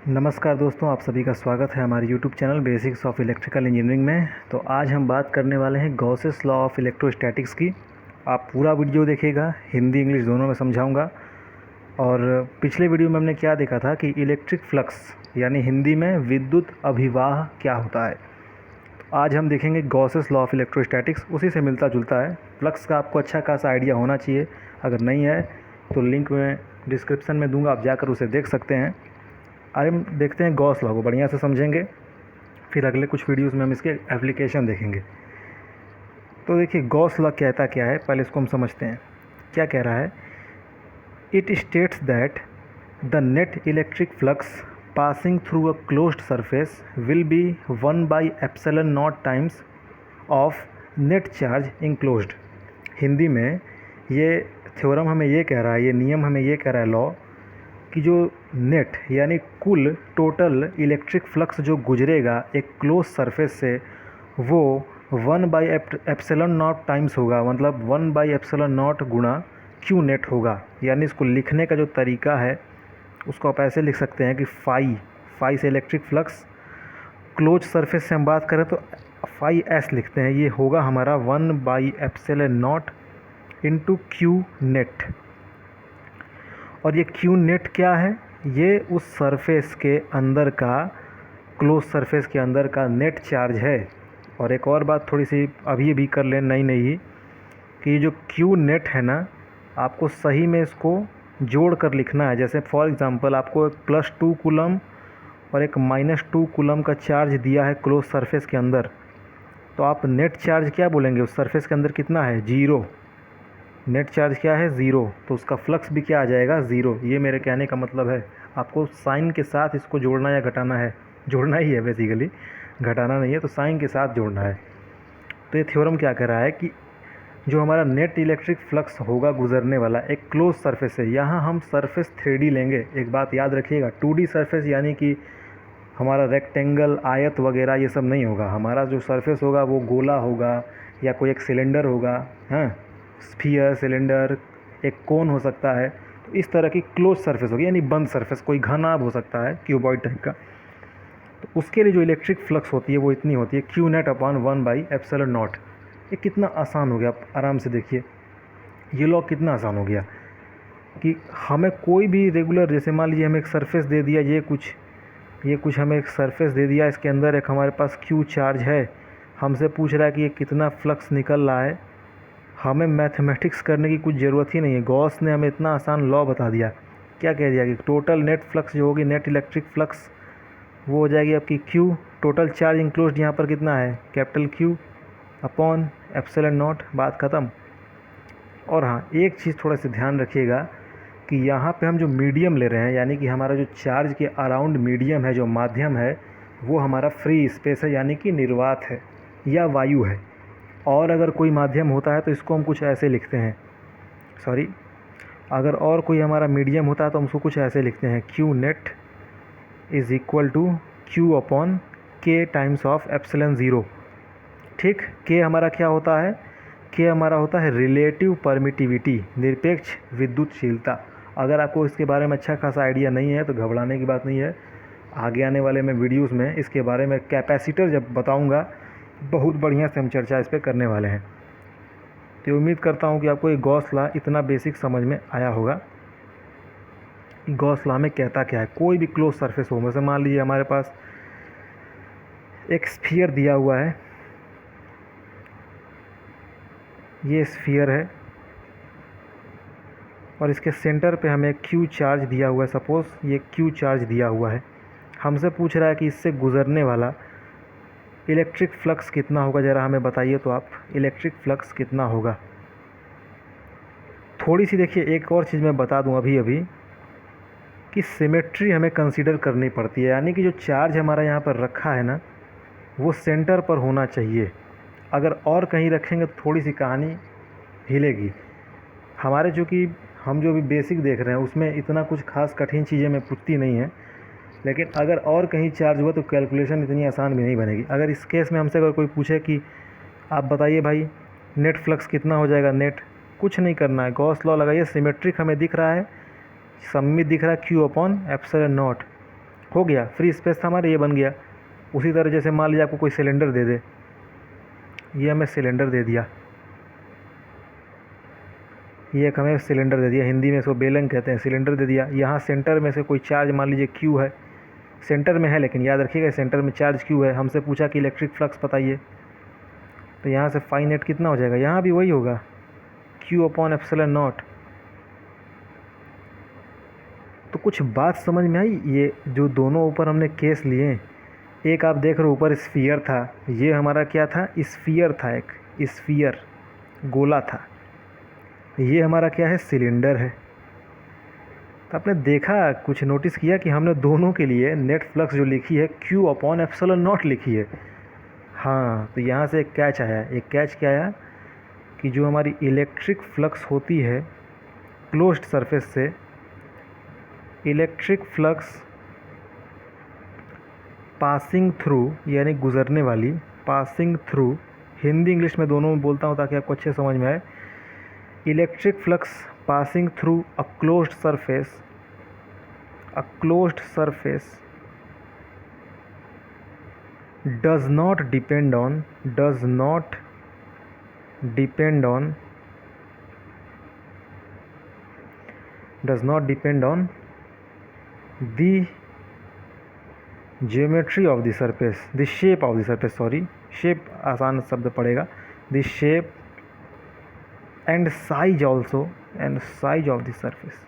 नमस्कार दोस्तों, आप सभी का स्वागत है हमारे YouTube channel basics of electrical engineering में। तो आज हम बात करने वाले हैं गॉसेस लॉ ऑफ इलेक्ट्रोस्टैटिक्स की। आप पूरा वीडियो देखिएगा, हिंदी इंग्लिश दोनों में समझाऊंगा। और पिछले वीडियो में हमने क्या देखा था कि इलेक्ट्रिक फ्लक्स यानी हिंदी में विद्युत अभिवाह क्या होता है। तो आज हम देखेंगे गॉसेस लॉ ऑफ इलेक्ट्रोस्टैटिक्स, उसी से मिलता जुलता है। फ्लक्स का आपको अच्छा खासा आइडिया होना चाहिए, अगर नहीं है तो लिंक में डिस्क्रिप्शन में दूँगा, आप जाकर उसे देख सकते हैं। आज हम देखते हैं गॉस लॉ को, बढ़िया से समझेंगे, फिर अगले कुछ वीडियोस में हम इसके एप्लीकेशन देखेंगे। तो देखिए गॉस लॉ कहता क्या है, पहले इसको हम समझते हैं। क्या कह रहा है? It states that the net electric flux passing through a closed surface will be 1/ε0 times of net charge enclosed. Hindi में ये थ्योरम हमें ये कह रहा है, ये नियम हमें ये कह रहा है लॉ, कि जो नेट यानी कुल टोटल इलेक्ट्रिक फ्लक्स जो गुजरेगा एक क्लोज सरफेस से, वो 1/ε0 टाइम्स होगा, मतलब 1/ε0 गुणा क्यू नेट होगा। यानी इसको लिखने का जो तरीका है उसको आप ऐसे लिख सकते हैं कि फाई से इलेक्ट्रिक फ्लक्स, क्लोज सरफेस से हम बात करें तो फाई एस लिखते हैं, ये होगा हमारा 1/ε0 इंटू क्यू नेट। और ये क्यू नेट क्या है? ये उस सरफेस के अंदर का, क्लोज सरफेस के अंदर का नेट चार्ज है। और एक और बात थोड़ी सी अभी भी कर लें नई ही, कि जो क्यू नेट है ना, आपको सही में इसको जोड़ कर लिखना है। जैसे फॉर एग्ज़ाम्पल आपको एक +2 कूलम और एक -2 कूलम का चार्ज दिया है क्लोज सरफेस के अंदर, तो आप नेट चार्ज क्या बोलेंगे? उस सरफेस के अंदर कितना है? 0। नेट चार्ज क्या है? 0। तो उसका फ्लक्स भी क्या आ जाएगा? 0। ये मेरे कहने का मतलब है। आपको साइन के साथ इसको जोड़ना या घटाना है, जोड़ना ही है बेसिकली, घटाना नहीं है, तो साइन के साथ जोड़ना है। तो ये थ्योरम क्या कह रहा है कि जो हमारा नेट इलेक्ट्रिक फ्लक्स होगा गुजरने वाला एक क्लोज सरफेस से, यहाँ हम सरफेस 3D लेंगे। एक बात याद रखिएगा, 2D सरफेस यानी कि हमारा रेक्टेंगल, आयत वगैरह ये सब नहीं होगा। हमारा जो सरफेस होगा वो गोला होगा या कोई एक सिलेंडर होगा, हाँ, स्फीयर, सिलेंडर, एक कोन हो सकता है। तो इस तरह की क्लोज सरफेस होगी, यानी बंद सरफेस, कोई घना हो सकता है क्यूबॉइड टाइप का। तो उसके लिए जो इलेक्ट्रिक फ्लक्स होती है वो इतनी होती है, क्यू नेट अपॉन 1/ε0। ये कितना आसान हो गया, आप आराम से देखिए। ये लॉ कितना आसान हो गया कि हमें कोई भी रेगुलर, जैसे मान लीजिए हमें एक सरफेस दे दिया, ये कुछ हमें एक सरफेस दे दिया, इसके अंदर एक हमारे पास क्यू चार्ज है, हमसे पूछ रहा है कि ये कितना फ्लक्स निकल रहा है। हमें मैथमेटिक्स करने की कुछ ज़रूरत ही नहीं है, गॉस ने हमें इतना आसान लॉ बता दिया। क्या कह दिया कि टोटल नेट फ्लक्स जो होगी, नेट इलेक्ट्रिक फ्लक्स, वो हो जाएगी आपकी क्यू, टोटल चार्ज इंक्लोज्ड यहाँ पर कितना है, कैपिटल क्यू अपॉन ε0, बात ख़त्म। और हाँ, एक चीज़ थोड़ा सा ध्यान रखिएगा कि यहाँ पे हम जो मीडियम ले रहे हैं, यानी कि हमारा जो चार्ज के अराउंड मीडियम है, जो माध्यम है, वो हमारा फ्री स्पेस है, यानी कि निर्वात है या वायु है। और अगर कोई माध्यम होता है तो इसको हम कुछ ऐसे लिखते हैं, सॉरी, अगर और कोई हमारा मीडियम होता है तो हम उसको कुछ ऐसे लिखते हैं, Q net is equal to Q upon K times of ε0। ठीक, के हमारा क्या होता है? के हमारा होता है रिलेटिव परमिटिविटी, निरपेक्ष विद्युतशीलता। अगर आपको इसके बारे में अच्छा खासा आइडिया नहीं है तो घबराने की बात नहीं है, आगे आने वाले में वीडियोस में इसके बारे में, कैपेसिटर जब बताऊंगा, बहुत बढ़िया से हम चर्चा इस पर करने वाले हैं। तो उम्मीद करता हूं कि आपको ये गॉस लॉ इतना बेसिक समझ में आया होगा कि गॉस लॉ में कहता क्या है। कोई भी क्लोज सरफेस हो, जैसे मान लीजिए हमारे पास एक स्फीयर दिया हुआ है, ये स्फीयर है और इसके सेंटर पे हमें क्यू चार्ज दिया हुआ है। सपोज़ ये क्यू चार्ज दिया हुआ है, हमसे पूछ रहा है कि इससे गुजरने वाला इलेक्ट्रिक फ्लक्स कितना होगा, ज़रा हमें बताइए तो आप, इलेक्ट्रिक फ्लक्स कितना होगा। थोड़ी सी देखिए, एक और चीज़ मैं बता दूं अभी कि सिमेट्री हमें कंसीडर करनी पड़ती है, यानी कि जो चार्ज हमारा यहाँ पर रखा है ना, वो सेंटर पर होना चाहिए। अगर और कहीं रखेंगे तो थोड़ी सी कहानी हिलेगी। हमारे चूँकि हम जो भी बेसिक देख रहे हैं उसमें इतना कुछ खास कठिन चीज़ें में पूछती नहीं है, लेकिन अगर और कहीं चार्ज हुआ तो कैलकुलेशन इतनी आसान भी नहीं बनेगी। अगर इस केस में हमसे अगर कोई पूछे कि आप बताइए भाई नेट फ्लक्स कितना हो जाएगा, नेट, कुछ नहीं करना है, गॉस लॉ लगाइए, सिमेट्रिक हमें दिख रहा है, सममित दिख रहा है, क्यू अपॉन ε0, हो गया, फ्री स्पेस था हमारा, ये बन गया। उसी तरह जैसे मान लीजिए आपको कोई सिलेंडर दे दे, ये हमें सिलेंडर दे दिया, ये एक हमें सिलेंडर दे दिया, हिंदी में इसको बेलन कहते हैं, सिलेंडर दे दिया। यहाँ सेंटर में से कोई चार्ज मान लीजिए क्यू है, सेंटर में है, लेकिन याद रखिएगा सेंटर में चार्ज क्यू है। हमसे पूछा कि इलेक्ट्रिक फ्लक्स बताइए, तो यहाँ से फाई नेट कितना हो जाएगा, यहाँ भी वही होगा, क्यू अपॉन एप्सिलॉन नॉट। तो कुछ बात समझ में आई? ये जो दोनों ऊपर हमने केस लिए, एक आप देख रहे हो ऊपर स्फीयर था, ये हमारा क्या था, स्फीयर था, एक स्फीयर गोला था। ये हमारा क्या है, सिलेंडर है। तो आपने देखा, कुछ नोटिस किया कि हमने दोनों के लिए नेट फ्लक्स जो लिखी है क्यू अपॉन एप्सिलॉन नॉट लिखी है। हाँ, तो यहाँ से एक कैच आया। एक कैच क्या आया कि जो हमारी इलेक्ट्रिक फ्लक्स होती है क्लोज्ड सरफेस से, इलेक्ट्रिक फ्लक्स पासिंग थ्रू यानी गुजरने वाली, पासिंग थ्रू, हिंदी इंग्लिश में दोनों में बोलता हूँ ताकि आपको अच्छे समझ में आए। Electric flux passing through a closed surface, a closed surface does not depend on does not depend on the geometry of the surface, the shape of the surface, sorry, shape आसान शब्द पड़ेगा, the shape and size also and size of the surface।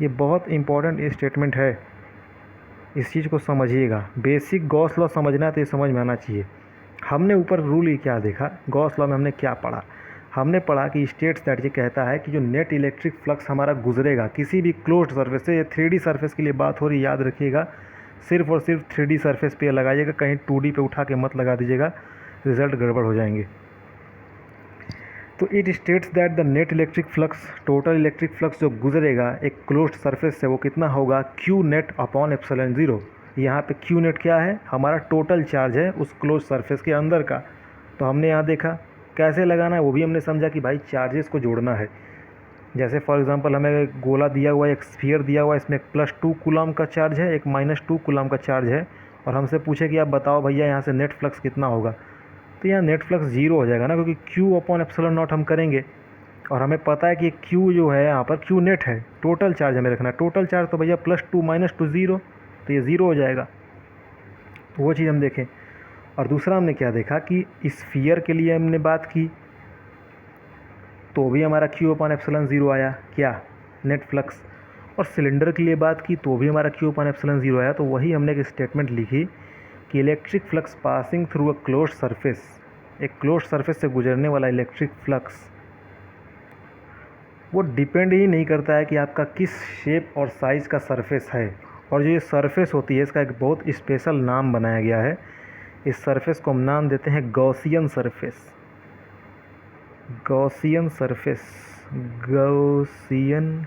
ये बहुत important statement है, इस चीज़ को समझिएगा। Basic Gauss law समझना है तो ये समझ में आना चाहिए। हमने ऊपर रूल ही क्या देखा, गॉस लॉ में हमने क्या पढ़ा, हमने पढ़ा कि स्टेट्स दैट, ये कहता है कि जो नेट इलेक्ट्रिक फ्लक्स हमारा गुजरेगा किसी भी क्लोज्ड सरफेस से, ये 3D सरफेस के लिए बात हो रही, याद रखिएगा, सिर्फ और सिर्फ 3D सरफेस पे लगाइएगा, कहीं 2D पे उठा के मत लगा दीजिएगा, रिजल्ट गड़बड़ हो जाएंगे। तो it states that the net electric flux, total electric flux जो गुजरेगा एक क्लोज्ड सरफेस से, वो कितना होगा, Q net upon epsilon zero. यहाँ पे क्यू नेट क्या है, हमारा टोटल चार्ज है उस क्लोज सरफेस के अंदर का। तो हमने यहाँ देखा कैसे लगाना है, वो भी हमने समझा कि भाई चार्जेस को जोड़ना है। जैसे फॉर एग्जांपल हमें गोला दिया हुआ है, एक स्फीयर दिया हुआ है, इसमें +2 कूलम का चार्ज है, एक -2 कूलम का चार्ज है, और हमसे पूछे कि आप बताओ भैया यहाँ से नेट फ्लक्स कितना होगा, तो यहाँ नेट फ्लक्स ज़ीरो हो जाएगा ना, क्योंकि क्यू अपॉन एप्सिलॉन नॉट हम करेंगे, और हमें पता है कि क्यू जो है यहाँ पर क्यू नेट है, टोटल चार्ज हमें रखना है, टोटल चार्ज तो भैया +2 -2 ज़ीरो, तो ये ज़ीरो हो जाएगा। तो वो चीज़ हम देखें। और दूसरा हमने क्या देखा कि स्फीयर के लिए हमने बात की तो भी हमारा क्यू अपॉन एप्सिलॉन ज़ीरो आया, क्या, नेट फ्लक्स। और सिलेंडर के लिए बात की तो भी हमारा क्यू अपॉन एप्सिलॉन ज़ीरो आया। तो वही हमने एक स्टेटमेंट लिखी कि electric flux passing through a closed surface, एक क्लोज्ड सरफेस से गुजरने वाला इलेक्ट्रिक फ्लक्स वो डिपेंड ही नहीं करता है कि आपका किस शेप और साइज़ का सरफेस है। और जो ये सरफेस होती है इसका एक बहुत स्पेशल नाम बनाया गया है। इस सरफेस को हम नाम देते हैं Gaussian surface, Gaussian surface, Gaussian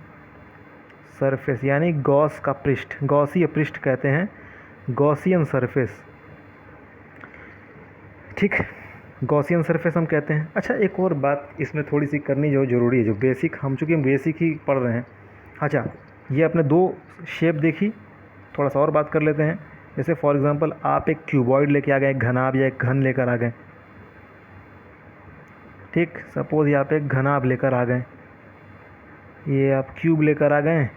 surface यानी गॉस का पृष्ठ, गॉसीय पृष्ठ कहते हैं, गॉसियन सरफेस, ठीक, गॉसियन सरफेस हम कहते हैं। अच्छा, एक और बात इसमें थोड़ी सी करनी जो ज़रूरी है, जो बेसिक, हम चूँकि हम बेसिक ही पढ़ रहे हैं। अच्छा, ये आपने दो शेप देखी, थोड़ा सा और बात कर लेते हैं। जैसे फॉर एग्जांपल आप एक क्यूबॉइड लेके आ गए, एक घनाभ या एक घन लेकर आ गए, ठीक, सपोज़ यहाँ पे एक घनाभ लेकर आ गए, ये आप क्यूब लेकर आ गए,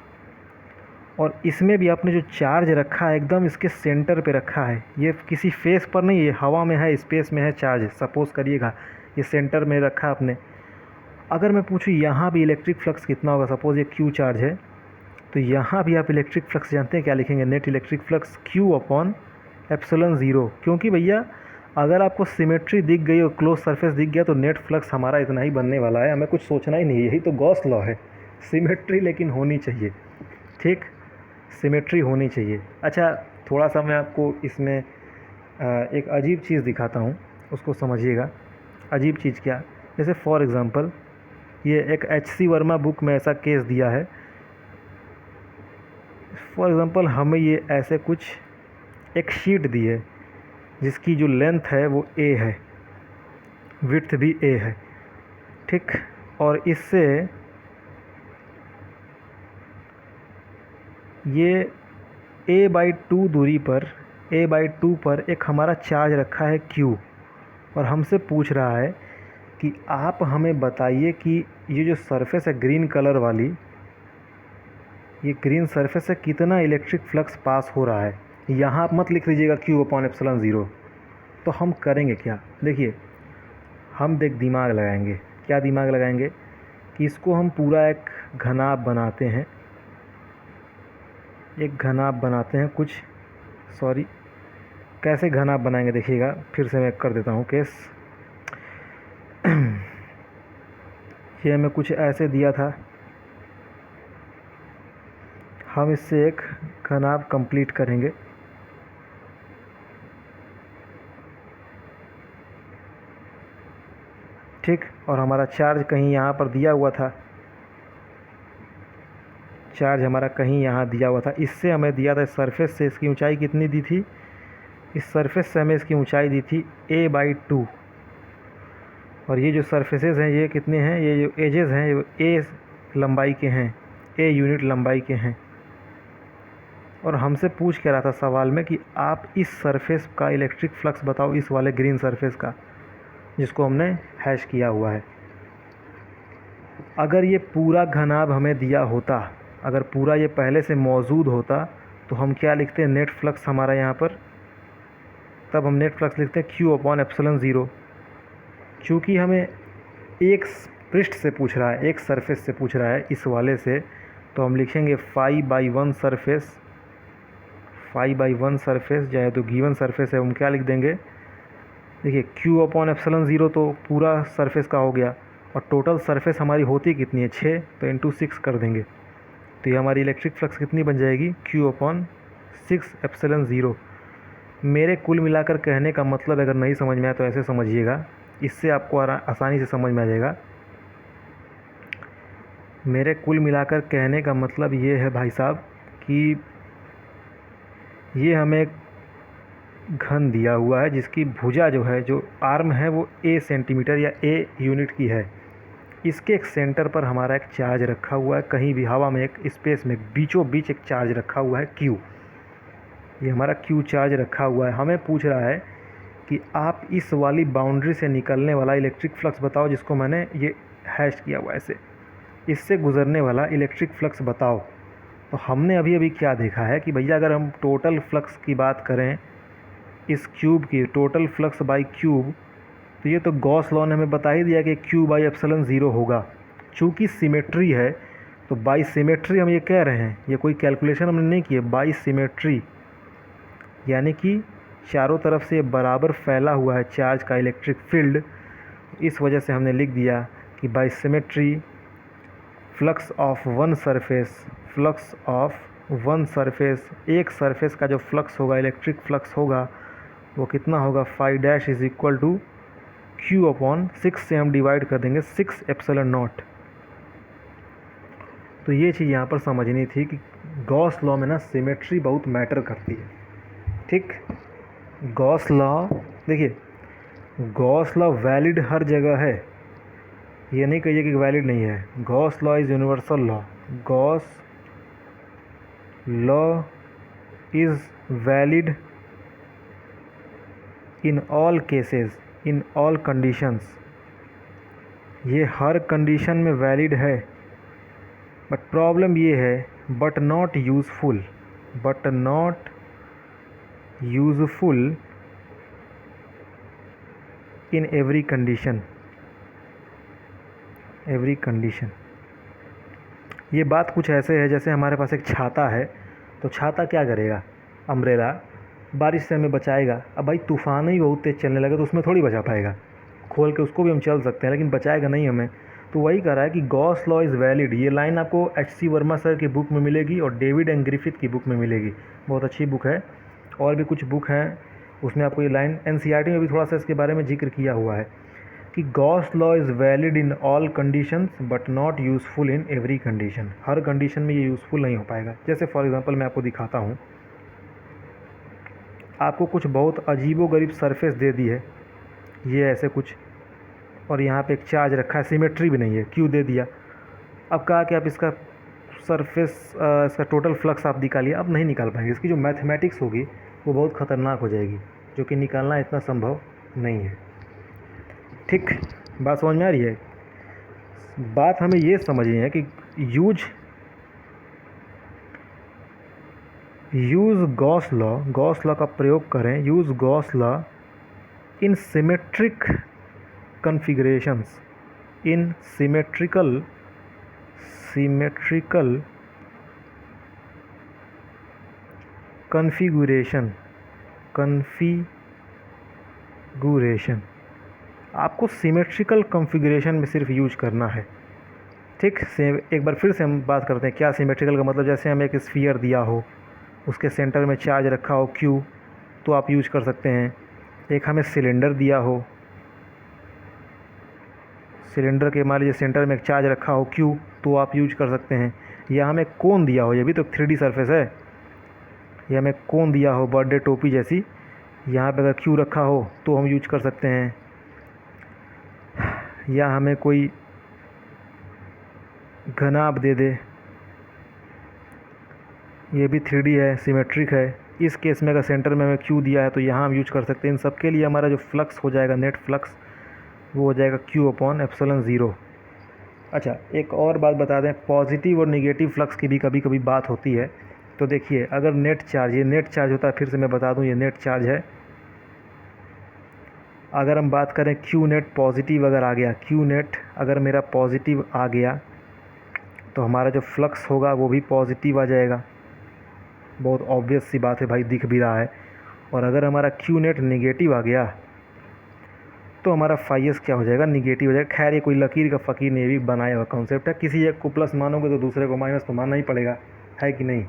और इसमें भी आपने जो चार्ज रखा है एकदम इसके सेंटर पे रखा है, ये किसी फेस पर नहीं, ये हवा में है, स्पेस में है चार्ज, सपोज़ करिएगा ये सेंटर में रखा आपने। अगर मैं पूछूँ यहाँ भी इलेक्ट्रिक फ्लक्स कितना होगा, सपोज़ ये क्यू चार्ज है, तो यहाँ भी आप इलेक्ट्रिक फ्लक्स जानते हैं क्या लिखेंगे, net electric flux Q upon epsilon zero. क्योंकि भैया अगर आपको सिमेट्री दिख गई और क्लोज सरफेस दिख गया तो नेट फ्लक्स हमारा इतना ही बनने वाला है, हमें कुछ सोचना ही नहीं, यही तो गॉस लॉ है। सिमेट्री लेकिन होनी चाहिए, ठीक, सिमेट्री होनी चाहिए। अच्छा, थोड़ा सा मैं आपको इसमें एक अजीब चीज़ दिखाता हूँ, उसको समझिएगा। अजीब चीज़ क्या, जैसे फॉर एग्ज़ाम्पल ये एक H.C. वर्मा बुक में ऐसा केस दिया है। फॉर एग्ज़ाम्पल हमें ये ऐसे कुछ एक शीट दी है जिसकी जो लेंथ है वो a है, विड्थ भी a है, ठीक, और इससे ये a/2 दूरी पर a/2 पर एक हमारा चार्ज रखा है q और हमसे पूछ रहा है कि आप हमें बताइए कि ये जो सरफेस है ग्रीन कलर वाली, ये ग्रीन सरफेस से कितना इलेक्ट्रिक फ्लक्स पास हो रहा है। यहाँ आप मत लिख लीजिएगा Q/ε0। तो हम करेंगे क्या, देखिए हम दिमाग लगाएंगे। क्या दिमाग लगाएंगे कि इसको हम पूरा एक घनाभ बनाते हैं, एक घनाभ बनाते हैं कुछ, सॉरी कैसे घनाभ बनाएंगे देखिएगा, फिर से मैं कर देता हूँ केस। ये हमें कुछ ऐसे दिया था, हम इससे एक घनाभ कंप्लीट करेंगे। ठीक, और हमारा चार्ज कहीं यहाँ पर दिया हुआ था, चार्ज हमारा कहीं यहाँ दिया हुआ था। इससे हमें दिया था, सरफेस से इसकी ऊंचाई कितनी दी थी, इस सरफेस से हमें इसकी ऊंचाई दी थी a/2। और ये जो सरफेसेस हैं ये कितने हैं, ये जो एजेस हैं ये a लंबाई के हैं, a यूनिट लंबाई के हैं। और हमसे पूछ के रहा था सवाल में कि आप इस सरफेस का इलेक्ट्रिक फ्लक्स बताओ, इस वाले ग्रीन सरफेस का, जिसको हमने हैश किया हुआ है। अगर ये पूरा घनाभ हमें दिया होता, अगर पूरा ये पहले से मौजूद होता तो हम क्या लिखते हैं, नेट फ्लक्स हमारा यहाँ पर, तब हम नेट फ्लक्स लिखते हैं Q/ε0। चूँकि हमें एक पृष्ठ से पूछ रहा है, एक सरफेस से पूछ रहा है, इस वाले से, तो हम लिखेंगे φ/1 सरफेस, φ/1 सरफेस चाहे तो गिवन सरफेस है, हम क्या लिख देंगे, देखिए Q/ε0 तो पूरा सरफेस का हो गया, और टोटल सरफेस हमारी होती कितनी है 6, तो इंटू 6 कर देंगे, तो ये हमारी इलेक्ट्रिक फ्लक्स कितनी बन जाएगी Q/6ε0। मेरे कुल मिलाकर कहने का मतलब अगर नहीं समझ में आया तो ऐसे समझिएगा, इससे आपको आसानी से समझ में आ जाएगा। मेरे कुल मिलाकर कहने का मतलब ये है भाई साहब कि ये हमें घन दिया हुआ है जिसकी भुजा जो है, जो आर्म है वो a सेंटीमीटर या a यूनिट की है। इसके एक सेंटर पर हमारा एक चार्ज रखा हुआ है, कहीं भी हवा में एक स्पेस में बीचों बीच एक चार्ज रखा हुआ है Q। ये हमारा Q चार्ज रखा हुआ है। हमें पूछ रहा है कि आप इस वाली बाउंड्री से निकलने वाला इलेक्ट्रिक फ्लक्स बताओ, जिसको मैंने ये हैश किया हुआ है ऐसे, इससे गुजरने वाला इलेक्ट्रिक फ्लक्स बताओ। तो हमने अभी अभी क्या देखा है कि भैया अगर हम टोटल फ्लक्स की बात करें, इस क्यूब की टोटल फ्लक्स बाई क्यूब, तो ये तो गॉस लॉ ने हमें बता ही दिया कि Q/ε0 होगा। चूँकि सिमेट्री है तो बाई सिमेट्री हम ये कह रहे हैं, ये कोई कैलकुलेशन हमने नहीं की है, बाई सिमेट्री यानी कि चारों तरफ से बराबर फैला हुआ है चार्ज का इलेक्ट्रिक फील्ड। इस वजह से हमने लिख दिया कि by symmetry flux of one surface, flux of one surface, एक सरफेस का जो फ्लक्स होगा, इलेक्ट्रिक फ्लक्स होगा, वो कितना होगा, φ' इज़ इक्वल टू Q/6 से हम डिवाइड कर देंगे 6ε0। तो ये चीज़ यहाँ पर समझनी थी कि गॉस लॉ में ना सिमेट्री बहुत मैटर करती है। ठीक, गॉस लॉ, देखिए गॉस लॉ वैलिड हर जगह है, ये नहीं कहिए कि वैलिड नहीं है। Gauss law is universal law, Gauss law is valid in all cases, in all conditions. ये हर कंडीशन में वैलिड है, बट प्रॉब्लम ये है, but not useful, but not useful in every condition, every condition. ये बात कुछ ऐसे है जैसे हमारे पास एक छाता है, तो छाता क्या करेगा, अम्ब्रेला बारिश से हमें बचाएगा। अब भाई तूफ़ान ही बहुत तेज़ चलने लगे तो उसमें थोड़ी बचा पाएगा, खोल के उसको भी हम चल सकते हैं लेकिन बचाएगा नहीं हमें। तो वही कह रहा है कि गॉस लॉ इज़ वैलिड। ये लाइन आपको H.C. वर्मा सर की बुक में मिलेगी और डेविड एंड ग्रिफिथ की बुक में मिलेगी, बहुत अच्छी बुक है। और भी कुछ बुक हैं उसमें आपको ये लाइन, NCERT में भी थोड़ा सा इसके बारे में जिक्र किया हुआ है कि Gauss law is valid in all conditions but not useful in every condition. Her condition में ये यूज़फुल नहीं हो पाएगा। जैसे फॉर एग्जांपल मैं आपको दिखाता हूँ, आपको कुछ बहुत अजीबोगरीब सरफेस दे दी है, ये ऐसे कुछ, और यहाँ पे एक चार्ज रखा है, सिमेट्री भी नहीं है, क्यों दे दिया। अब कहा कि आप इसका सरफेस इसका टोटल फ्लक्स आप निकालिए, अब नहीं निकाल पाएंगे। इसकी जो मैथमेटिक्स होगी वो बहुत ख़तरनाक हो जाएगी, जो कि निकालना इतना संभव नहीं है। ठीक, बात समझ में आ रही है? बात हमें ये समझनी है कि यूज गॉस लॉ का प्रयोग करें, use Gauss law in symmetric configurations, in symmetrical configuration आपको सिमेट्रिकल कन्फिगरेशन में सिर्फ यूज करना है। ठीक, एक बार फिर से हम बात करते हैं क्या सिमेट्रिकल का मतलब। जैसे हमें एक स्फीयर दिया हो, उसके सेंटर में चार्ज रखा हो Q, तो आप यूज कर सकते हैं। एक हमें सिलेंडर दिया हो, सिलेंडर के मान लीजिए सेंटर में एक चार्ज रखा हो Q, तो आप यूज कर सकते हैं। या हमें कोन दिया हो, ये भी तो 3D सरफेस है, या हमें कोन दिया हो बर्थडे टोपी जैसी, यहाँ पे अगर Q रखा हो तो हम यूज कर सकते हैं। या हमें कोई घनाभ दे दे, ये भी 3D है, सिमेट्रिक है। इस केस में अगर सेंटर में हमें Q दिया है तो यहाँ हम यूज कर सकते हैं। इन सब के लिए हमारा जो फ्लक्स हो जाएगा, नेट फ्लक्स, वो हो जाएगा Q/ε0। अच्छा, एक और बात बता दें, पॉजिटिव और निगेटिव फ्लक्स की भी कभी कभी बात होती है। तो देखिए, अगर नेट चार्ज, ये नेट चार्ज होता है, फिर से मैं बता दूं, ये नेट चार्ज है। अगर हम बात करें Q नेट पॉजिटिव अगर आ गया, Q नेट अगर मेरा पॉजिटिव आ गया, तो हमारा जो फ्लक्स होगा वो भी पॉजिटिव आ जाएगा। बहुत ऑब्वियस सी बात है भाई, दिख भी रहा है। और अगर हमारा Q नेट निगेटिव आ गया तो हमारा फाइएस क्या हो जाएगा, निगेटिव हो जाएगा। खैर ये कोई लकीर का फ़कीर ने भी बनाया हुआ कॉन्सेप्ट है, किसी एक को प्लस मानोगे तो दूसरे को माइनस तो मानना ही पड़ेगा, है कि नहीं।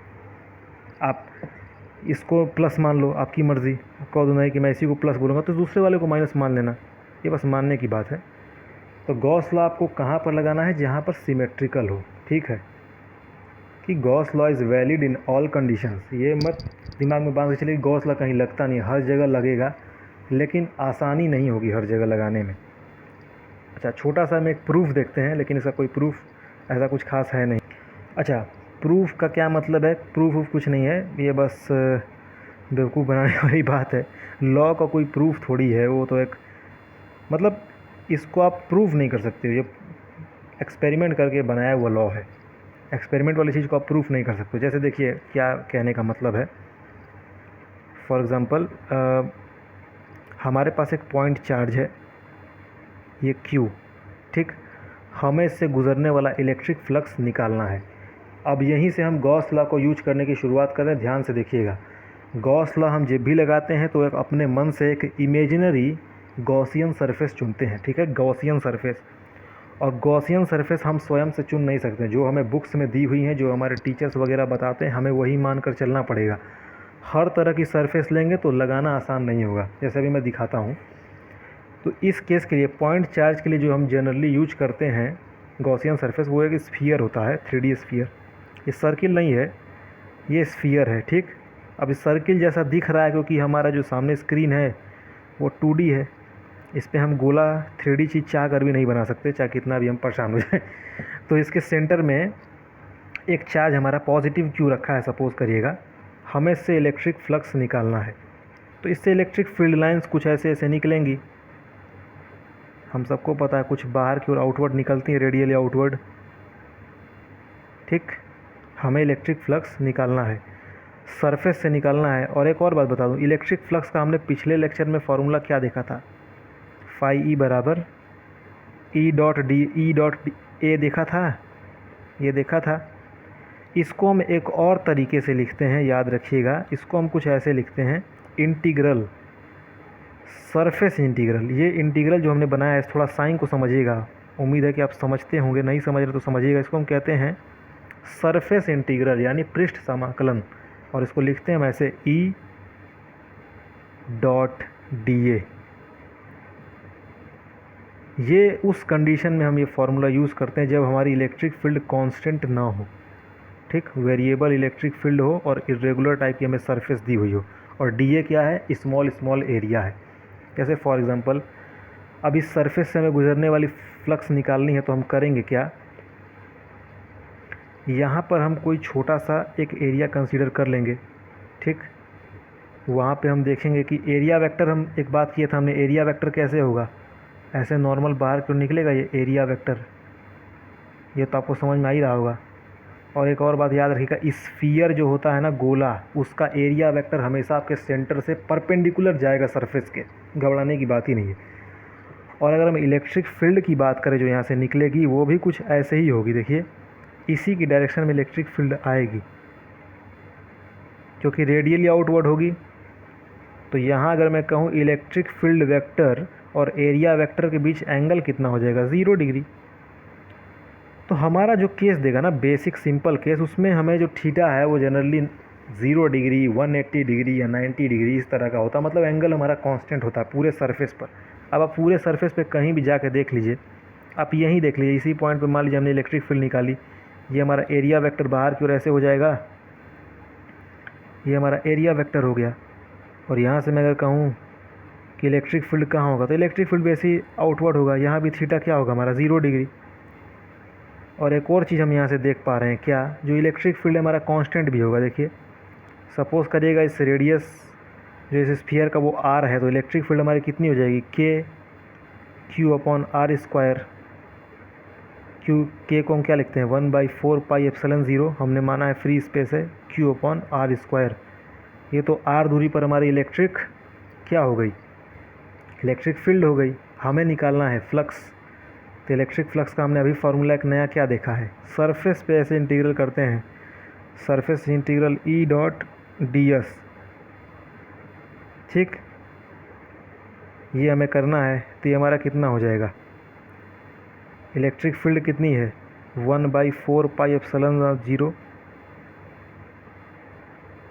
आप इसको प्लस मान लो, आपकी मर्ज़ी, कह दो नहीं कि मैं इसी को प्लस बोलूँगा तो दूसरे वाले को माइनस मान लेना, ये बस मानने की बात है। तो गॉस लॉ आपको कहाँ पर लगाना है, जहाँ पर सिमेट्रिकल हो। ठीक है, कि Gauss law is valid in all conditions. ये मत दिमाग में बांध के चलिए गॉस लॉ कहीं लगता नहीं, हर जगह लगेगा, लेकिन आसानी नहीं होगी हर जगह लगाने में। अच्छा, छोटा सा हम एक प्रूफ देखते हैं, लेकिन इसका कोई प्रूफ ऐसा कुछ खास है नहीं। अच्छा, प्रूफ का क्या मतलब है? प्रूफ कुछ नहीं है, ये बस बेवकूफ़ बनाने वाली बात है। लॉ का कोई प्रूफ थोड़ी है, वो तो एक मतलब इसको आप प्रूफ नहीं कर सकते, ये एक्सपेरिमेंट करके बनाया हुआ लॉ है। एक्सपेरिमेंट वाली चीज़ को आप प्रूफ नहीं कर सकते। जैसे देखिए क्या कहने का मतलब है, फॉर एग्ज़ाम्पल हमारे पास एक पॉइंट चार्ज है, ये Q। ठीक, हमें इससे गुज़रने वाला इलेक्ट्रिक फ्लक्स निकालना है। अब यहीं से हम गॉस लॉ को यूज करने की शुरुआत करें। ध्यान से देखिएगा, गॉस लॉ हम जब भी लगाते हैं तो एक अपने मन से एक इमेजिनरी गॉसियन सरफेस चुनते हैं। ठीक है, गॉसियन सरफेस। और गॉसियन सरफेस हम स्वयं से चुन नहीं सकते, जो हमें बुक्स में दी हुई हैं, जो हमारे टीचर्स वगैरह बताते हैं, हमें वही मानकर चलना पड़ेगा। हर तरह की सरफेस लेंगे तो लगाना आसान नहीं होगा, जैसे अभी मैं दिखाता हूँ। तो इस केस के लिए पॉइंट चार्ज के लिए जो हम जनरली यूज करते हैं गॉसियन सरफेस, वो एक स्फीयर होता है, 3D स्फीयर। ये सर्किल नहीं है, ये स्फीयर है। ठीक, अब इस सर्किल जैसा दिख रहा है क्योंकि हमारा जो सामने स्क्रीन है वो 2D है, इस पर हम गोला 3D चीज़ चाह कर भी नहीं बना सकते, चाहे कितना भी हम परेशान हो जाए। तो इसके सेंटर में एक चार्ज हमारा पॉजिटिव Q रखा है, सपोज़ करिएगा। हमें इससे इलेक्ट्रिक फ्लक्स निकालना है, तो इससे इलेक्ट्रिक फील्ड लाइंस कुछ ऐसे ऐसे निकलेंगी। हम सबको पता है कुछ बाहर की ओर आउटवर्ड निकलती हैं, रेडियली आउटवर्ड। ठीक, हमें इलेक्ट्रिक फ्लक्स निकालना है, सरफेस से निकालना है। और एक और बात बता दूं, इलेक्ट्रिक फ्लक्स का हमने पिछले लेक्चर में फॉर्मूला क्या देखा था, फाई ई बराबर E.A देखा था, ये देखा था। इसको हम एक और तरीके से लिखते हैं, याद रखिएगा, इसको हम कुछ ऐसे लिखते हैं, इंटीग्रल, सरफेस इंटीग्रल। ये इंटीग्रल जो हमने बनाया है, थोड़ा साइन को समझिएगा, उम्मीद है कि आप समझते होंगे, नहीं समझ रहे तो समझिएगा। इसको हम कहते हैं सरफेस इंटीग्रल, यानी पृष्ठ समाकलन। और इसको लिखते हैं हम ऐसे, E.dA। ये उस कंडीशन में हम ये फार्मूला यूज़ करते हैं जब हमारी इलेक्ट्रिक फील्ड कांस्टेंट ना हो। ठीक, वेरिएबल इलेक्ट्रिक फील्ड हो और इरेगुलर टाइप की हमें सरफेस दी हुई हो। और DA क्या है, स्मॉल एरिया है। जैसे फॉर एग्ज़ाम्पल अब इस सरफेस से हमें गुजरने वाली फ्लक्स निकालनी है, तो हम करेंगे क्या, यहाँ पर हम कोई छोटा सा एक एरिया कंसीडर कर लेंगे, ठीक। वहाँ पे हम देखेंगे कि एरिया वेक्टर, हम एक बात किया था हमने, एरिया वेक्टर कैसे होगा, ऐसे नॉर्मल बाहर क्यों निकलेगा ये एरिया वेक्टर, ये तो आपको समझ में आ ही रहा होगा। और एक और बात याद रखिएगा, स्फीयर जो होता है ना गोला, उसका एरिया वेक्टर हमेशा आपके सेंटर से परपेंडिकुलर जाएगा सरफेस के, घबराने की बात ही नहीं है। और अगर हम इलेक्ट्रिक फील्ड की बात करें जो यहाँ से निकलेगी, वो भी कुछ ऐसे ही होगी। देखिए इसी की डायरेक्शन में इलेक्ट्रिक फील्ड आएगी, क्योंकि रेडियली आउटवर्ड होगी। तो यहाँ अगर मैं कहूँ इलेक्ट्रिक फील्ड वेक्टर और एरिया वेक्टर के बीच एंगल कितना हो जाएगा, 0 डिग्री। तो हमारा जो केस देगा ना, बेसिक सिंपल केस, उसमें हमें जो थीटा है वो जनरली 0 डिग्री, 180 डिग्री या 90 डिग्री इस तरह का होता है, मतलब एंगल हमारा कांस्टेंट होता है पूरे सरफेस पर। अब आप पूरे सरफेस पे कहीं भी जाके देख लीजिए, आप यहीं देख लीजिए, इसी पॉइंट पे मान लीजिए हमने इलेक्ट्रिक फील्ड निकाली, ये हमारा एरिया वेक्टर बाहर की ओर ऐसे हो जाएगा, ये हमारा एरिया वेक्टर हो गया। और यहाँ से मैं अगर कहूँ कि इलेक्ट्रिक फील्ड कहाँ होगा, तो इलेक्ट्रिक फील्ड वैसे ही आउटवर्ड होगा, यहाँ भी थीटा क्या होगा हमारा, 0 डिग्री। और एक और चीज़ हम यहाँ से देख पा रहे हैं क्या, जो इलेक्ट्रिक फील्ड हमारा कांस्टेंट भी होगा। देखिए सपोज़ करिएगा इस रेडियस जो इस स्फीयर का वो आर है, तो इलेक्ट्रिक फील्ड हमारी कितनी हो जाएगी, K Q upon R square. Q के को हम क्या लिखते हैं, 1/4 पाई एप्सिलॉन 0, हमने माना है फ्री स्पेस है, क्यू अपॉन आर स्क्वायर। ये तो आर दूरी पर हमारी इलेक्ट्रिक क्या हो गई, इलेक्ट्रिक फील्ड हो गई। हमें निकालना है फ्लक्स, तो इलेक्ट्रिक फ्लक्स का हमने अभी फार्मूला एक नया क्या देखा है, सरफेस पे ऐसे इंटीग्रल करते हैं, surface integral E dot D S, ठीक। ये हमें करना है, तो ये हमारा कितना हो जाएगा, इलेक्ट्रिक फील्ड कितनी है, 1/4 pi epsilon 0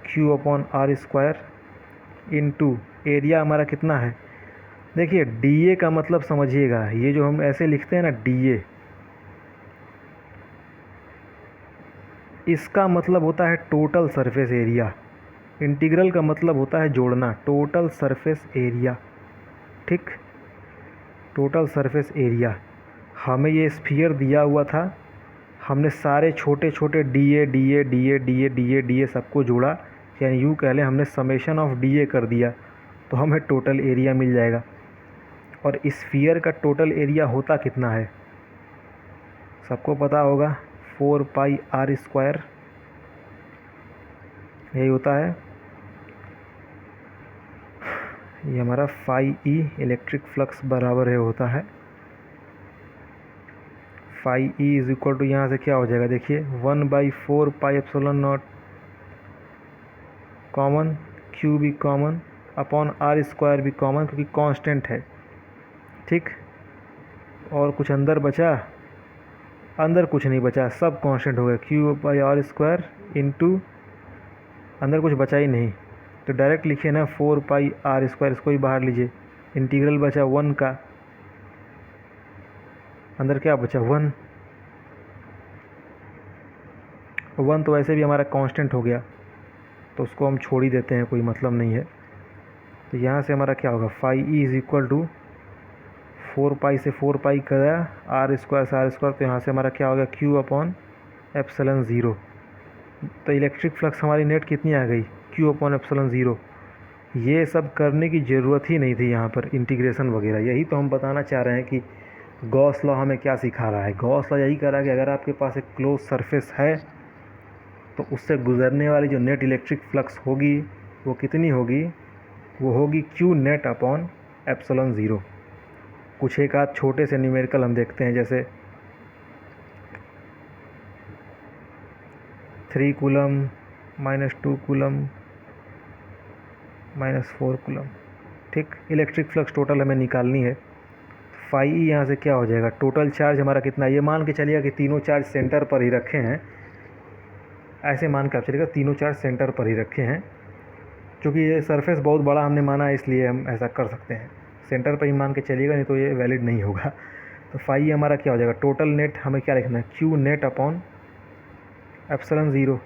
Q upon R square into area हमारा कितना है। देखिए डी ए का मतलब समझिएगा, ये जो हम ऐसे लिखते हैं ना डी ए, इसका मतलब होता है टोटल सरफेस एरिया। इंटीग्रल का मतलब होता है जोड़ना, टोटल सरफेस एरिया, ठीक। टोटल सरफेस एरिया, हमें ये स्फीयर दिया हुआ था, हमने सारे छोटे छोटे D A D A D A D A D A D A सबको जोड़ा, यानी यूँ कह लें हमने समेशन ऑफ डी ए कर दिया, तो हमें टोटल एरिया मिल जाएगा। और स्फीयर का टोटल एरिया होता कितना है, सबको पता होगा, 4 पाई आर स्क्वायर, यही होता है। ये हमारा फाई ई इलेक्ट्रिक फ्लक्स बराबर है होता है, phi E is equal to, यहाँ से क्या हो जाएगा, देखिए 1/4 pi epsilon naught, common, Q भी कॉमन, अपॉन आर स्क्वायर भी कॉमन, क्योंकि कांस्टेंट है, ठीक। और कुछ अंदर बचा, अंदर कुछ नहीं बचा, सब कांस्टेंट हो गया, Q by R square into, अंदर कुछ बचा ही नहीं, तो डायरेक्ट लिखिए ना 4 पाई आर स्क्वायर, इसको ही बाहर लीजिए, इंटीग्रल बचा 1 का, अंदर क्या बचा 1, 1 तो वैसे भी हमारा कांस्टेंट हो गया, तो उसको हम छोड़ ही देते हैं, कोई मतलब नहीं है। तो यहाँ से हमारा क्या होगा, phi E is equal to 4 pi से 4 पाई गया, आर स्क्वायर से आर स्क्वायर, तो यहाँ से हमारा क्या हो गया, क्यू अपॉन एप्सिलॉन 0। तो इलेक्ट्रिक फ्लक्स हमारी नेट कितनी आ गई, क्यू अपॉन एप्सिलॉन 0। ये सब करने की ज़रूरत ही नहीं थी यहाँ पर, इंटीग्रेशन वगैरह। यही तो हम बताना चाह रहे हैं कि गॉस लॉ हमें क्या सिखा रहा है। गॉस लॉ यही कह रहा है कि अगर आपके पास एक क्लोज सरफेस है, तो उससे गुजरने वाली जो नेट इलेक्ट्रिक फ्लक्स होगी वो कितनी होगी, वो होगी क्यू नेट अपॉन एप्सिलॉन 0। कुछ एक आध छोटे से न्यूमेरिकल हम देखते हैं, जैसे 3 कूलम -2 कूलम -4 कूलम, ठीक। इलेक्ट्रिक फ्लक्स टोटल हमें निकालनी है। फाई ई यहाँ से क्या हो जाएगा, टोटल चार्ज हमारा कितना, ये मान के चलिएगा कि तीनों चार्ज सेंटर पर ही रखे हैं, ऐसे मान के आप चलिएगा तीनों चार्ज सेंटर पर ही रखे हैं, क्योंकि ये सरफेस बहुत बड़ा हमने माना है, इसलिए हम ऐसा कर सकते हैं, सेंटर पर ही मान के चलिएगा, नहीं तो ये वैलिड नहीं होगा। तो फाई ई हमारा क्या हो जाएगा, टोटल नेट हमें क्या लिखना है, क्यू नेट अपॉन एप्सिलॉन 0।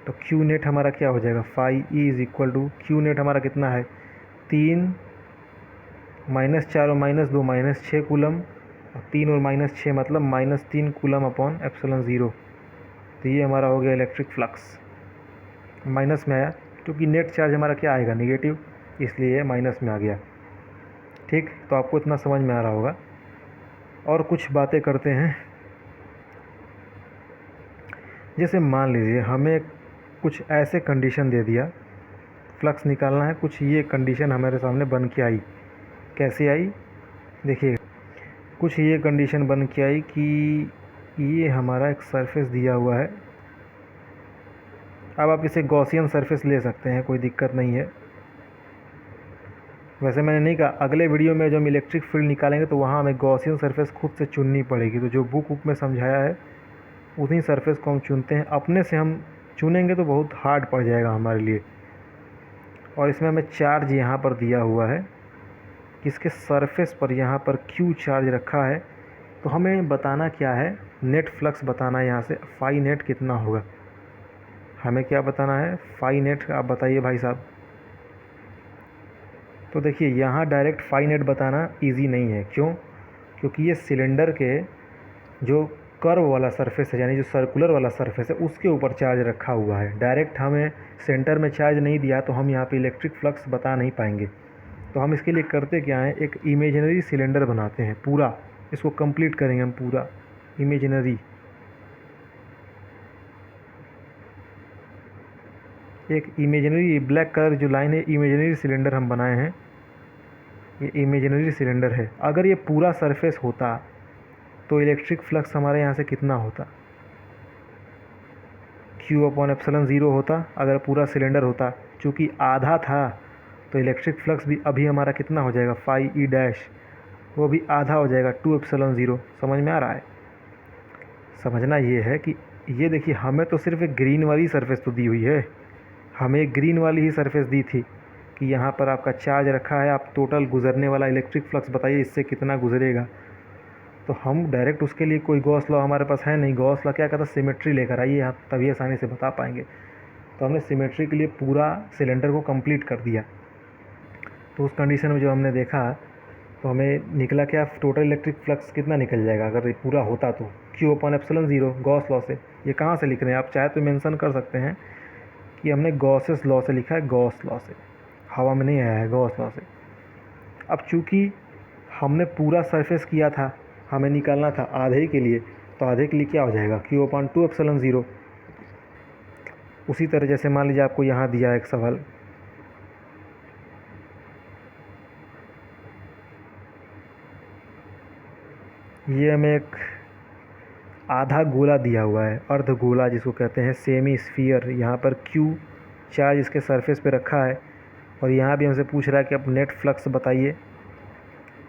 तो क्यू नेट हमारा क्या हो जाएगा, phi E is equal to, Q net हमारा कितना है, 3 -4 और -2 -6 कूलम और 3 और -6 मतलब -3 कूलम अपॉन एप्सिलॉन 0। तो ये हमारा हो गया इलेक्ट्रिक फ्लक्स। माइनस में आया क्योंकि नेट चार्ज हमारा क्या आएगा, नेगेटिव, इसलिए माइनस में आ गया। ठीक, तो आपको इतना समझ में आ रहा होगा। और कुछ बातें करते हैं। जैसे मान लीजिए हमें कुछ ऐसे कंडीशन दे दिया, फ्लक्स निकालना है, कुछ ये कंडीशन हमारे सामने बन के आई। कैसे आई देखिए, कुछ ये कंडीशन बन के आई कि ये हमारा एक सरफेस दिया हुआ है। अब आप इसे गॉसियन सरफेस ले सकते हैं, कोई दिक्कत नहीं है। वैसे मैंने नहीं कहा, अगले वीडियो में जब हम इलेक्ट्रिक फील्ड निकालेंगे तो वहाँ हमें गॉसियन सरफेस खुद से चुननी पड़ेगी। तो जो बुक में समझाया है उसी सरफेस को हम चुनते हैं। अपने से हम चुनेंगे तो बहुत हार्ड पड़ जाएगा हमारे लिए। और इसमें हमें चार्ज यहाँ पर दिया हुआ है, किसके सरफेस पर यहाँ पर क्यू चार्ज रखा है। तो हमें बताना क्या है, नेट फ्लक्स बताना है। यहाँ से फाई नेट कितना होगा, हमें क्या बताना है, फाई नेट। आप बताइए भाई साहब। तो देखिए यहाँ डायरेक्ट फाई नेट बताना इजी नहीं है। क्यों? क्योंकि ये सिलेंडर के जो कर्व वाला सरफेस है, यानी जो सर्कुलर वाला सरफेस है, उसके ऊपर चार्ज रखा हुआ है। डायरेक्ट हमें सेंटर में चार्ज नहीं दिया तो हम यहाँ पे इलेक्ट्रिक फ्लक्स बता नहीं पाएंगे। तो हम इसके लिए करते क्या हैं, एक इमेजिनरी सिलेंडर बनाते हैं। पूरा इसको कंप्लीट करेंगे हम, पूरा इमेजिनरी, एक इमेजिनरी ब्लैक कलर जो लाइन है, इमेजिनरी सिलेंडर हम बनाए हैं। ये इमेजिनरी सिलेंडर है। अगर ये पूरा सरफेस होता तो इलेक्ट्रिक फ्लक्स हमारे यहाँ से कितना होता, Q अपॉन एप्सिलॉन 0 होता। अगर पूरा सिलेंडर होता, चूँकि आधा था तो इलेक्ट्रिक फ्लक्स भी अभी हमारा कितना हो जाएगा, फाई ई डैश, वो भी आधा हो जाएगा, 2 एप्सिलॉन 0। समझ में आ रहा है? समझना ये है कि ये देखिए, हमें तो सिर्फ एक ग्रीन वाली सरफेस तो दी हुई है, हमें एक ग्रीन वाली ही सरफेस दी थी कि यहाँ पर आपका चार्ज रखा है, आप टोटल गुजरने वाला इलेक्ट्रिक फ्लक्स बताइए इससे कितना गुजरेगा। तो हम डायरेक्ट उसके लिए कोई गॉस लॉ हमारे पास है नहीं। गॉस लॉ क्या कहता है, सिमेट्री लेकर आइए आप, तभी आसानी से बता पाएंगे। तो हमने सिमेट्री के लिए पूरा सिलेंडर को कंप्लीट कर दिया। तो उस कंडीशन में जो हमने देखा तो हमें निकला क्या, टोटल इलेक्ट्रिक फ्लक्स कितना निकल जाएगा अगर ये पूरा होता तो, Q upon epsilon 0 Gauss law से। ये कहाँ से लिख रहे हैं आप, चाहे तो मेंशन कर सकते हैं कि हमने गॉसेस लॉ से लिखा है, गॉस लॉ से, हवा में नहीं आया है, गॉस लॉ से। अब चूँकि हमने पूरा सरफेस किया था, हमें निकालना था आधे के लिए, तो आधे के लिए क्या हो जाएगा, Q अपॉन 2 एप्सिलॉन 0। उसी तरह जैसे मान लीजिए आपको यहाँ दिया है एक सवाल, ये हमें एक आधा गोला दिया हुआ है, अर्ध गोला जिसको कहते हैं, सेमी स्फीयर। यहाँ पर Q चार्ज इसके सरफेस पे रखा है और यहाँ भी हमसे पूछ रहा है कि आप नेट फ्लक्स बताइए।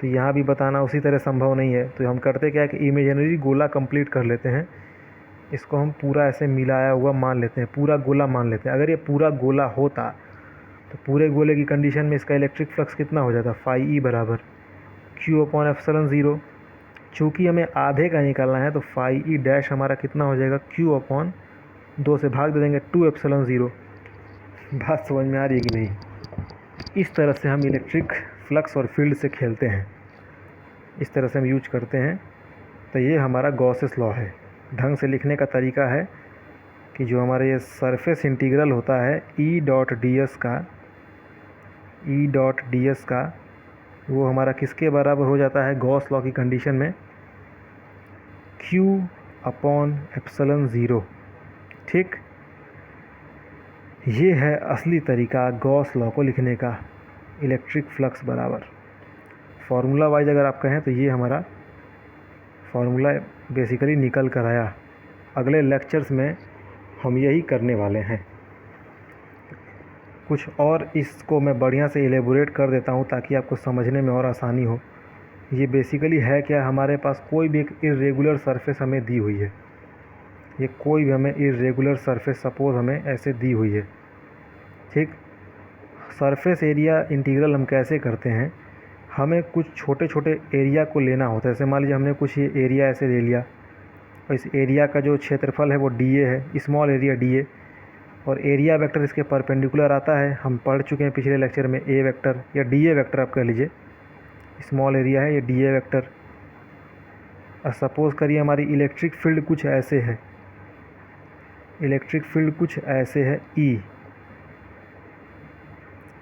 तो यहाँ भी बताना उसी तरह संभव नहीं है। तो हम करते क्या है कि इमेजिनरी गोला कंप्लीट कर लेते हैं, इसको हम पूरा ऐसे मिलाया हुआ मान लेते हैं, पूरा गोला मान लेते हैं। अगर ये पूरा गोला होता तो पूरे गोले की कंडीशन में इसका इलेक्ट्रिक फ्लक्स कितना हो जाता, फाई ई बराबर Q अपॉन एप्सिलॉन 0। चूँकि हमें आधे का निकालना है तो फाई ई डैश हमारा कितना हो जाएगा, Q अपॉन 2 से भाग दे देंगे, 2 एप्सिलॉन 0। बात समझ में आ रही है कि नहीं? इस तरह से हम इलेक्ट्रिक फ्लक्स और फील्ड से खेलते हैं, इस तरह से हम यूज करते हैं। तो ये हमारा गॉसेस लॉ है। ढंग से लिखने का तरीका है कि जो हमारा ये सरफेस इंटीग्रल होता है E डॉट डी एस का, वो हमारा किसके बराबर हो जाता है गॉस लॉ की कंडीशन में, Q अपॉन एप्सिलॉन 0। ठीक, ये है असली तरीका गॉस लॉ को लिखने का, इलेक्ट्रिक फ्लक्स बराबर। फार्मूला वाइज अगर आप कहें तो ये हमारा फार्मूला बेसिकली निकल कर आया। अगले लेक्चर्स में हम यही करने वाले हैं। कुछ और इसको मैं बढ़िया से एलेबोरेट कर देता हूँ ताकि आपको समझने में और आसानी हो। ये बेसिकली है क्या, हमारे पास कोई भी एक इर्रेगुलर सरफेस हमें दी हुई है, ये कोई भी हमें इर्रेगुलर सरफेस सपोज हमें ऐसे दी हुई है। ठीक, सरफेस एरिया इंटीग्रल हम कैसे करते हैं, हमें कुछ छोटे छोटे एरिया को लेना होता है। जैसे मान लीजिए हमने कुछ ये एरिया ऐसे ले लिया और इस एरिया का जो क्षेत्रफल है वो DA है, स्मॉल एरिया DA, और एरिया वेक्टर इसके परपेंडिकुलर आता है। हम पढ़ चुके हैं पिछले लेक्चर में, A वेक्टर या DA वेक्टर आप कह लीजिए, स्मॉल एरिया है ये DA वेक्टर। सपोज़ करिए हमारी इलेक्ट्रिक फील्ड कुछ ऐसे है, इलेक्ट्रिक फील्ड कुछ ऐसे है ई,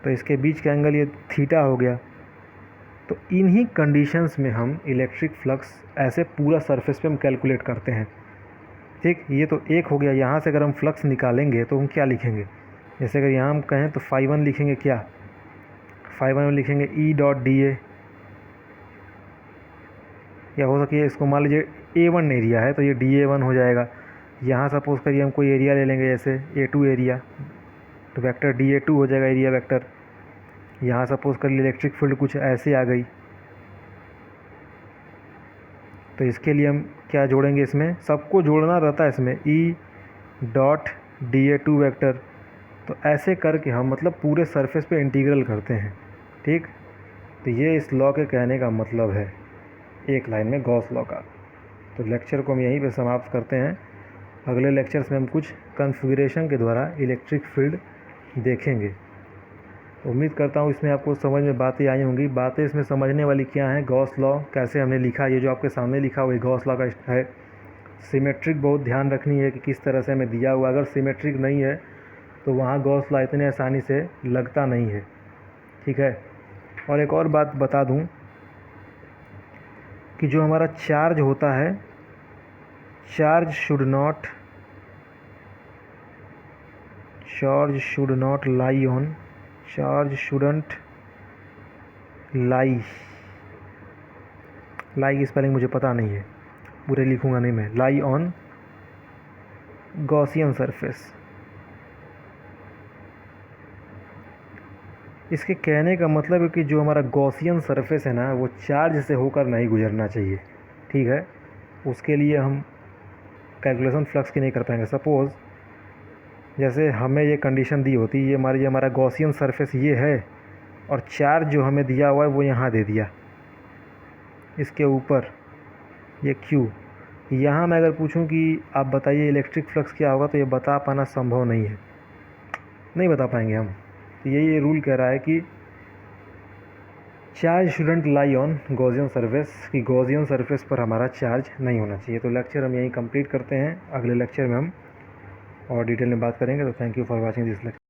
तो इसके बीच का एंगल ये थीटा हो गया। तो इन्हीं कंडीशंस में हम इलेक्ट्रिक फ्लक्स ऐसे पूरा सरफेस पे हम कैलकुलेट करते हैं। ठीक, ये तो एक हो गया। यहाँ से अगर हम फ्लक्स निकालेंगे तो हम क्या लिखेंगे, जैसे अगर यहाँ हम कहें तो φ1 लिखेंगे, क्या φ1 में लिखेंगे ई डॉट डी ए, या हो सके इसको मान लीजिए A1 एरिया है तो ये DA1 हो जाएगा। यहाँ सपोज़ करिए हम कोई एरिया ले लेंगे जैसे A2 एरिया, तो वेक्टर DA2 हो जाएगा एरिया वेक्टर। यहाँ सपोज़ करिए इलेक्ट्रिक फील्ड कुछ ऐसे आ गई, तो इसके लिए हम क्या जोड़ेंगे, इसमें सबको जोड़ना रहता है इसमें ई डॉट DA2 वेक्टर। तो ऐसे करके हम मतलब पूरे सरफेस पे इंटीग्रल करते हैं। ठीक, तो ये इस लॉ के कहने का मतलब है एक लाइन में गॉस लॉ का। तो लेक्चर को हम यहीं पे समाप्त करते हैं। अगले लेक्चर्स में हम कुछ कॉन्फ़िगरेशन के द्वारा इलेक्ट्रिक फील्ड देखेंगे। उम्मीद करता हूँ इसमें आपको समझ में बातें आई होंगी। बातें इसमें समझने वाली क्या हैं, गॉस लॉ कैसे हमने लिखा, ये जो आपके सामने लिखा हुआ गॉस लॉ का है। सिमेट्रिक बहुत ध्यान रखनी है कि किस तरह से हमें दिया हुआ, अगर सिमेट्रिक नहीं है तो वहाँ गॉस लॉ इतने आसानी से लगता नहीं है। ठीक है, और एक और बात बता दूँ कि जो हमारा चार्ज होता है, charge should not lie on, charge shouldn't lie की स्पेलिंग मुझे पता नहीं है, पूरे लिखूंगा नहीं मैं, लाई ऑन गॉसियन सरफेस। इसके कहने का मतलब है कि जो हमारा गॉसियन सरफेस है ना, वो चार्ज से होकर नहीं गुजरना चाहिए। ठीक है, उसके लिए हम कैलकुलेशन फ्लक्स की नहीं कर पाएंगे। सपोज़ जैसे हमें ये कंडीशन दी होती, ये हमारा गॉसियन सरफेस ये है और चार्ज जो हमें दिया हुआ है वो यहाँ दे दिया इसके ऊपर, ये Q। यहाँ मैं अगर पूछूं कि आप बताइए इलेक्ट्रिक फ्लक्स क्या होगा, तो ये बता पाना संभव नहीं है, नहीं बता पाएंगे हम। तो ये रूल कह रहा है कि charge shouldn't lie on Gaussian surface, कि गॉसियन सरफेस पर हमारा चार्ज नहीं होना चाहिए। तो लेक्चर हम यहीं कंप्लीट करते हैं। अगले लेक्चर में हम और डिटेल में बात करेंगे। तो thank you for watching this lecture.